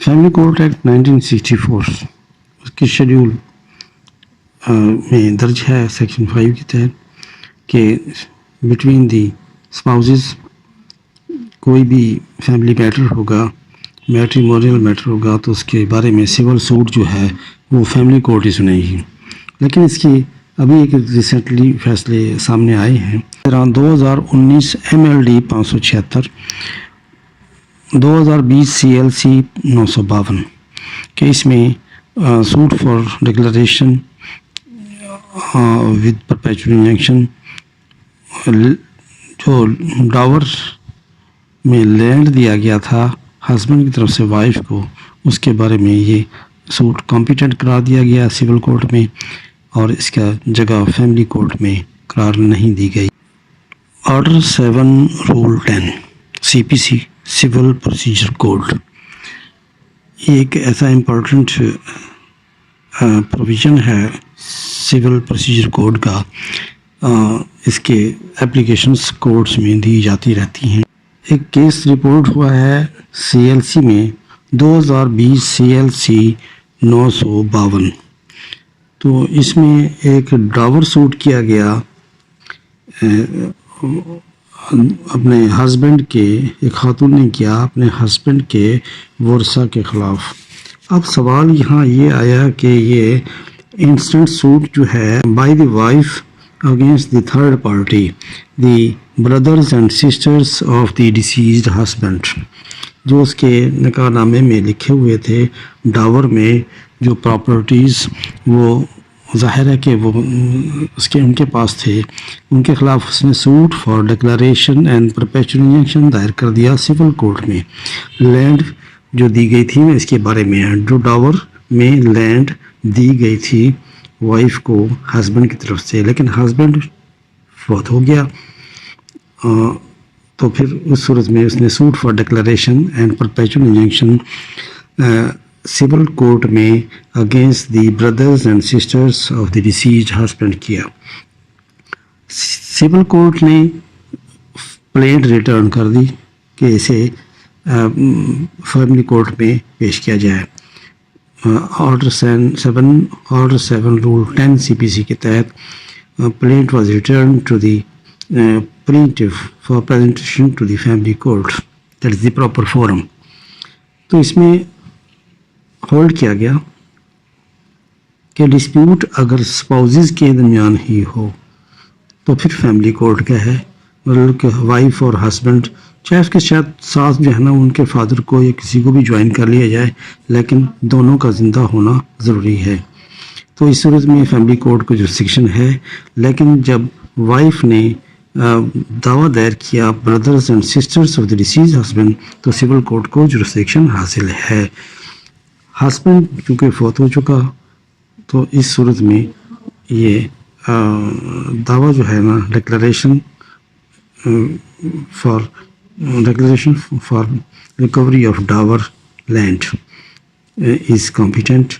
Family court act 1964 اس کی schedule میں درج ہے سیکشن 5 کے تحت کہ بٹوین دی اسپاؤزز کوئی بھی فیملی میٹر ہوگا، میٹریمونیل میٹر ہوگا تو اس کے بارے میں سول سوٹ جو ہے وہ فیملی کورٹ ہی سنے گی. لیکن اس کی ابھی ایک ریسنٹلی فیصلے سامنے آئے ہیں 2019 MLD 576 2020 CLC 952 کہ اس میں suit for declaration with perpetual injunction جو ڈاور میں لینڈ دیا گیا تھا ہسبینڈ کی طرف سے وائف کو، اس کے بارے میں یہ سوٹ کمپیٹنٹ قرار دیا گیا سول کورٹ میں، اور اس کا جگہ فیملی کورٹ میں قرار نہیں دی گئی. Order 7 rule 10 CPC civil procedure code یہ ایک ایسا امپورٹنٹ پروویژن ہے سول پروسیجر کوڈ کا. اس کے اپلیکیشنس کورٹس میں دی جاتی رہتی ہیں. ایک کیس رپورٹ ہوا ہے CLC میں 2020 CLC 952 تو اس میں ایک ڈاور سوٹ کیا گیا اپنے ہسبینڈ کے، ایک خاتون نے کیا اپنے ہسبینڈ کے ورثہ کے خلاف. اب سوال یہاں یہ آیا کہ یہ انسٹنٹ سوٹ جو ہے by the wife against the third party the brothers and sisters of the deceased husband, جو اس کے نکاح نامے میں لکھے ہوئے تھے ڈاور میں جو پراپرٹیز وہ ظاہر ہے کہ وہ ان کے پاس تھے، ان کے خلاف اس نے suit for declaration and perpetual injunction دائر کر دیا سول کورٹ میں. لینڈ جو دی گئی تھی اس کے بارے میں جو ڈاور میں لینڈ دی گئی تھی وائف کو ہسبینڈ کی طرف سے، لیکن ہسبینڈ فوت ہو گیا تو پھر اس صورت میں اس نے suit for declaration and perpetual injunction civil court میں against the brothers and sisters of the deceased husband کیا. سول کورٹ نے پلین ریٹرن کر دی کہ اسے فیملی کورٹ میں پیش کیا جائے. آرڈر 7 رول 10 CPC کے تحت plaint was return to the plaintiff for presentation to the family court, that is the proper forum. تو اس میں ہولڈ کیا گیا کہ ڈسپیوٹ اگر اسپاؤزز کے درمیان ہی ہو تو پھر فیملی کورٹ کیا ہے، مطلب کہ وائف اور ہسبینڈ چاہے اس کے ساتھ جو ہے نا ان کے فادر کو یا کسی کو بھی جوائن کر لیا جائے، لیکن دونوں کا زندہ ہونا ضروری ہے. تو اس صورت میں فیملی کورٹ کو جورسڈکشن ہے. لیکن جب وائف نے دعویٰ دائر کیا brothers and sisters of the deceased husband تو سول کورٹ کو جورسڈکشن حاصل ہے. ہسبینڈ چونکہ فوت ہو چکا تو اس صورت میں یہ دعویٰ جو ہے نا declaration for recovery of dower land is competent